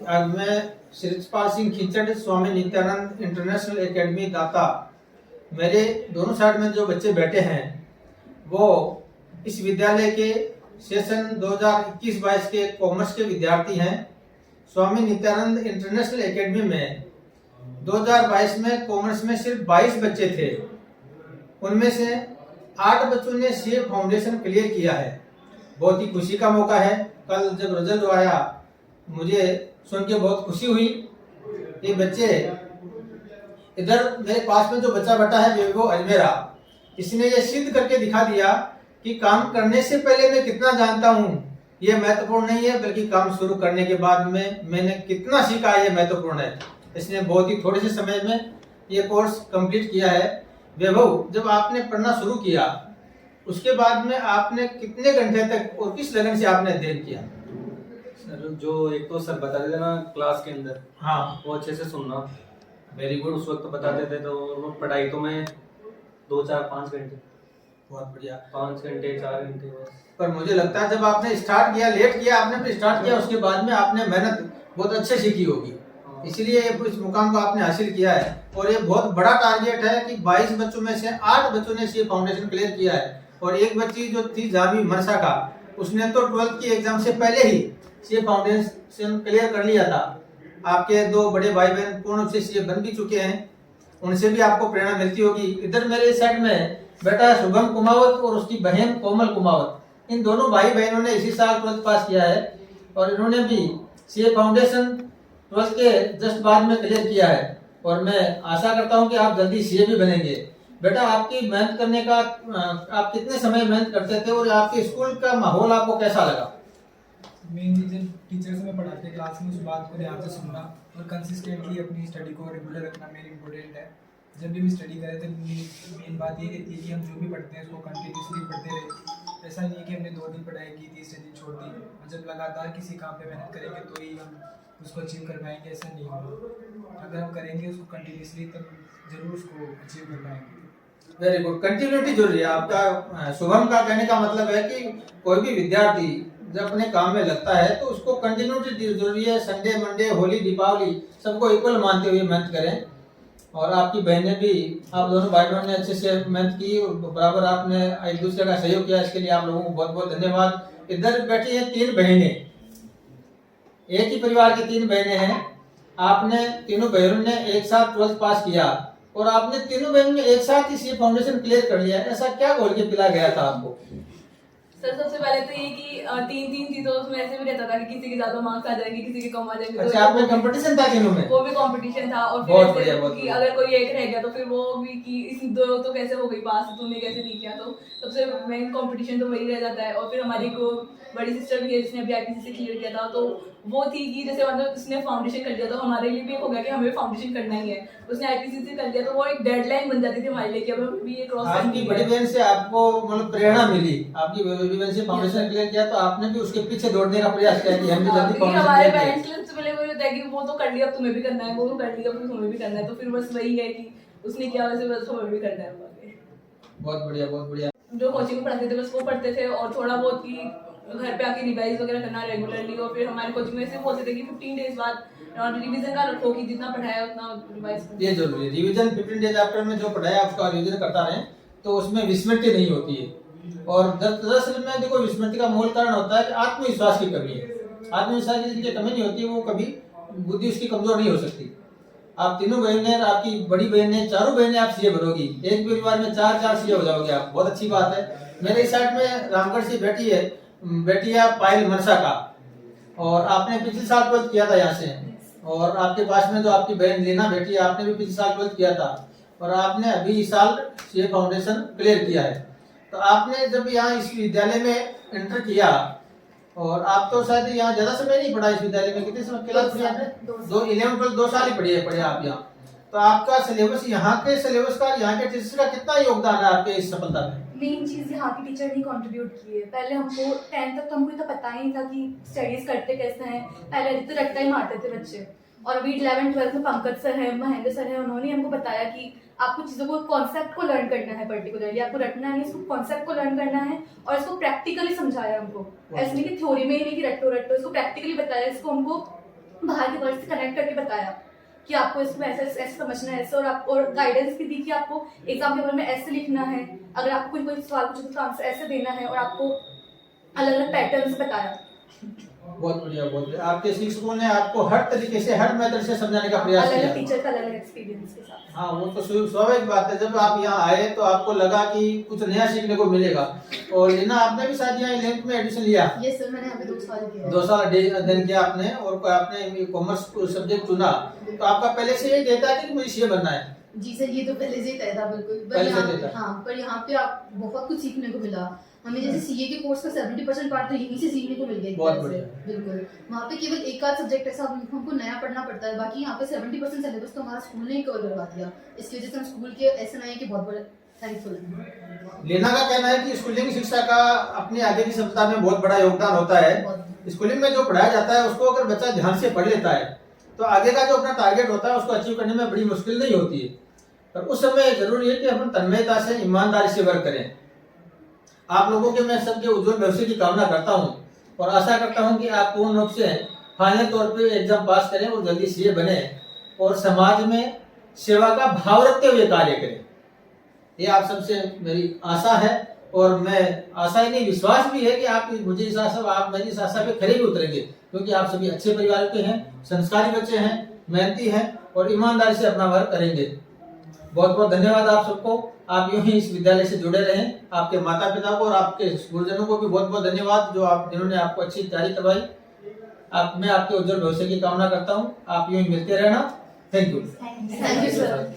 आज मैं श्रीपाल सिंह खिचड़, स्वामी Nityanand international academy दाता, मेरे दोनों साइड में जो बच्चे बैठे हैं वो इस विद्यालय के सेशन 2021-22 के कॉमर्स के विद्यार्थी हैं। स्वामी नित्यानंद इंटरनेशनल एकेडमी में 2022 में कॉमर्स में सिर्फ 22 बच्चे थे, उनमें से 8 बच्चों ने सीए फाउंडेशन क्लियर किया है। बहुत ही खुशी का मौका है। कल जब रिजल्ट आया मुझे सुन के बहुत खुशी हुई। ये बच्चे इधर मेरे पास में जो बच्चा बैठा है वैभव अजमेरा, इसने ये सिद्ध करके दिखा दिया कि काम करने से पहले मैं कितना जानता हूँ ये महत्वपूर्ण नहीं है, बल्कि काम शुरू करने के बाद में मैंने कितना सीखा ये महत्वपूर्ण है। इसने बहुत ही थोड़े से समय में ये कोर्स कंप्लीट किया है। वैभव, जब आपने पढ़ना शुरू किया उसके बाद में आपने कितने घंटे तक और किस लगन से आपने अध्ययन किया? सर, जो एक तो सर बता देते ना क्लास के अंदर, हाँ, वो अच्छे से सुनना। Very good. उस वक्त बताते थे तो वो पढ़ाई तो मैं 2 4 5 घंटे, बहुत बढ़िया। 5 घंटे 4 घंटे बस। पर मुझे लगता है जब आपने स्टार्ट किया, लेट किया, आपने फिर स्टार्ट किया, उसके बाद में आपने मेहनत बहुत अच्छे से की होगी, इसलिए इस मुकाम को आपने हासिल किया है। और ये बहुत बड़ा टारगेट है कि 22 बच्चों में से 8 बच्चों ने सीए फाउंडेशन क्लियर किया है। और एक बच्ची जो थी जावी मनसा का, उसने तो 12th की एग्जाम से पहले ही सीए फाउंडेशन क्लियर कर लिया था। आपके 2 बड़े भाई बहन पूर्ण रूप से सीए बन भी चुके हैं, उनसे भी आपको प्रेरणा मिलती होगी। इधर मेरे साइड में बेटा शुभम कुमावत और उसकी बहन कोमल कुमावत, इन दोनों भाई बहनों ने इसी साल 12th पास किया है और इन्होंने भी सीए फाउंडेशन 12th के जस्ट बाद में क्लियर किया है। और मैं आशा करता हूं कि आप जल्दी सीए भी बनेंगे। बेटा, आपकी मेहनत करने का आप कितने समय मेहनत करते थे और आपके स्कूल का माहौल आपको कैसा लगा? मेन चीज़ टीचर से मैं पढ़ाते क्लास में उस बात को ध्यान से सुनना और कंसिस्टेंटली अपनी स्टडी को रेगुलर रखना मेरी इम्पोर्टेंट है। जब भी हम स्टडी करें तो मेन बात ये रहती है कि हम जो भी पढ़ते हैं उसको कंटिन्यूसली पढ़ते रहे। ऐसा नहीं है कि हमने 2 दिन पढ़ाई की, तीसरे दिन छोड़ दी। और जब लगातार किसी काम पे मेहनत करेंगे तो ही हम उसको अचीव कर पाएंगे, ऐसा नहीं होगा। अगर हम करेंगे उसको कंटिन्यूसली तब जरूर उसको अचीव कर पाएंगे। Very good. कंटिन्यूटी जरूरी है आपका। शुभम का कहने का मतलब है कि कोई भी विद्यार्थी जब अपने काम में लगता है तो उसको कंटिन्यूटी जरूरी है। संडे, मंडे, होली, दीपावली सबको इक्वल मानते हुए मेहनत करें। और आपकी बहनें भी, आप दोनों भाई बहनों ने अच्छे से मेहनत की और बराबर आपने एक दूसरे का सहयोग किया, इसके लिए आप लोगों को बहुत बहुत धन्यवाद। इधर बैठी है 3 बहनें, एक ही परिवार की 3 बहनें हैं। आपने तीनों बहनों ने एक साथ 12th पास किया और आपने तीनों बहनों ने एक साथ ही सीए फाउंडेशन क्लियर कर लिया। ऐसा क्या घोल के पिला गया था आपको? सर, सबसे पहले तो ये कि 3 थी तो उसमें ऐसे भी रहता था कि किसी के ज्यादा मार्क्स आ जाएंगे, किसी के कम आ जाएंगे। अच्छा, आप में कंपटीशन था तीनों में? वो भी कंपटीशन था। और बहुत फिर बढ़िया, ऐसे बहुत कि बढ़िया। अगर कोई एक रह गया तो फिर वो भी कि इस 2 तो कैसे हो गई पास, तूने कैसे नहीं किया। तो सबसे मेन कंपटीशन तो वही रह जाता है। और फिर हमारी को बड़ी सिस्टर भी है जिसने अभी आईपीसी से क्लियर किया था, तो वो थी कि जैसे मतलब उसने फाउंडेशन कर लिया तो हमारे लिए भी हो गया कि हमें फाउंडेशन करना ही है। उसने आईपीसी से कर लिया तो वो एक डेडलाइन बन जाती थी हमारे लिए कि अब हमें भी ये क्रॉस करनी आपकी है। बड़ी बहन से आपको मतलब प्रेरणा मिली, आपकी बड़ी बहन से फाउंडेशन क्लियर किया तो आपने भी उसके पीछे दौड़ने का प्रयास किया कि हम भी जल्दी क्योंकि हमारे फाउंडेशन पेरेंट्स के लिए सबसे पहले वो होता है कि वो तो कर लिया, अब तुम्हें भी करना है, वो तो कर लिया, अब तुम्हें भी करना है। तो फिर बस वही है कि उसने किया वैसे बस हमें भी करना है। बहुत बढ़िया, बहुत बढ़िया। जो कोचिंग में पढ़ाते थे बस वो पढ़ते थे और थोड़ा बहुत की घर पे आके रिवाइज वगैरह करना रेगुलरली। और फिर हमारे कोचिंग में सिर्फ बोलते थे कि 15 डेज बाद रिवीजन का रखो कि जितना पढ़ाया उतना रिवाइज करो। ये जरूरी है। रिवीजन 15 डेज आफ्टर में जो पढ़ाया उसका रिवीजन करता रहे तो उसमें विस्मृति नहीं होती है। और दरअसल में देखो, विस्मृति का मूल कारण होता है कि आत्मविश्वास की कमी है। आत्मविश्वास की जिनकी कमी नहीं होती है वो कभी बुद्धि उसकी कमजोर नहीं हो सकती। आप तीनों बहनें, आपकी बड़ी बहनें, चारों बहनें आप सीए बनोगी, एक परिवार में 4 सीए हो जाओगे आप, बहुत अच्छी बात है। मेरे इस साइड में रामगढ़ से बेटी है पायल मनसा का, और आपने पिछले साल 12th किया था यहाँ से। और आपके पास में जो आपकी बहन लीना बेटी है, आपने भी पिछले साल 12th किया था और आपने अभी इस साल सीए फाउंडेशन क्लियर किया है। तो आपने जब यहाँ इस विद्यालय में एंटर किया, और आप तो शायद यहाँ ज्यादा समय नहीं पढ़ा इस विद्यालय में, कितने समय क्लास पढ़ी आपने? 11 12 2 साल ही पढ़े आप यहाँ। तो आपका सिलेबस, यहाँ के सिलेबस का, यहाँ के टीचर्स का कितना योगदान है आपके इस सफलता में? मेन चीज़ यहाँ की टीचर ने कंट्रीब्यूट की है। पहले हमको 10th तक तो हमको तो पता ही नहीं था कि स्टडीज करते कैसे हैं। पहले तो रट्टा ही मारते थे बच्चे। और अभी 11th 12th में पंकज सर है, महेंद्र सर है, उन्होंने हमको बताया कि आपको चीज़ों को, कॉन्सेप्ट को लर्न करना है। पर्टिकुलरली आपको रटना नहीं, इसको कॉन्सेप्ट को लर्न करना है और इसको प्रैक्टिकली समझाया हमको। ऐसे नहीं कि थ्योरी में ही नहीं कि रट्टो रट्टो, इसको प्रैक्टिकली बताया, इसको हमको बाहर के वर्ड से कनेक्ट करके बताया कि आपको इसमें ऐसे ऐसे समझना है ऐसे, और आप और गाइडेंस भी दी कि आपको एग्जाम पेपर में ऐसे लिखना है, अगर आपको कोई सवाल पूछे तो आंसर ऐसे देना है, और आपको अलग अलग पैटर्न्स बताया। बहुत बढ़िया, बहुत बढ़िया। आपके शिक्षकों ने आपको हर तरीके से, हर मेथड से समझाने का प्रयास अलग किया। अलग टीचर का अलग अलग एक्सपीरियंस के साथ। हाँ, वो तो स्वाभाविक बात है। जब आप यहाँ आए तो आपको लगा कि कुछ नया सीखने को मिलेगा। और लीना, आपने भी शायद यहाँ 11th में एडमिशन लिया? यस सर, मैंने यहाँ पे 2 साल किया। 2 साल अध्ययन किया आपने, और आपने कॉमर्स सब्जेक्ट चुना, तो आपका पहले से यही कहता है कि मुझे सीए बनना है? जी सर, ये तो पहले से ही तय था बिल्कुल। पहले से तय था। हाँ, पर यहाँ पे आप बहुत कुछ सीखने को मिला हमें। जैसे सीए के कोर्स का 70% पार्ट तो यहीं से सीखने को मिल गया। बहुत बढ़िया। बिल्कुल, वहाँ पे केवल एक आध सब्जेक्ट ऐसा हमको नया पढ़ना पड़ता है, बाकी यहाँ पे 70% सिलेबस तो हमारा स्कूल ने ही कवर करवा दिया। इसकी वजह से हम स्कूल के SNI के बहुत बड़े थैंकफुल हैं। लीना का कहना है कि स्कूलिंग शिक्षा का अपनी आगे की सफलता में बहुत बड़ा योगदान होता है। स्कूलिंग में जो पढ़ाया जाता है उसको अगर बच्चा ध्यान से पढ़ लेता है तो आगे का जो अपना टारगेट होता है उसको अचीव करने में बड़ी मुश्किल नहीं होती है। पर उस समय जरूरी है कि हम तन्मयता से, ईमानदारी से वर्क करें। आप लोगों के मैं सबके उज्जवल भविष्य की कामना करता हूं और आशा करता हूं कि आप पूर्ण रूप से फाइनल तौर पे एग्जाम पास करें और जल्दी सीए बने और समाज में सेवा का भाव रखते हुए कार्य करें। ये आप सबसे मेरी आशा है, और मैं आशा ही नहीं, विश्वास भी है कि आप मुझे इस आशा, आप मेरी इस आशा पे खरे भी उतरेंगे, क्योंकि आप सभी अच्छे परिवार के हैं, संस्कारी बच्चे हैं, मेहनती हैं और ईमानदारी से अपना वर्क करेंगे। बहुत बहुत धन्यवाद आप सबको। आप यूं ही इस विद्यालय से जुड़े रहें। आपके माता पिता को और आपके गुरुजनों को भी बहुत बहुत धन्यवाद जिन्होंने आपको अच्छी तैयारी करवाई। मैं आपके उज्जवल भविष्य की कामना करता हूं। आप यूं ही मिलते रहना। Thank you. Thank you sir.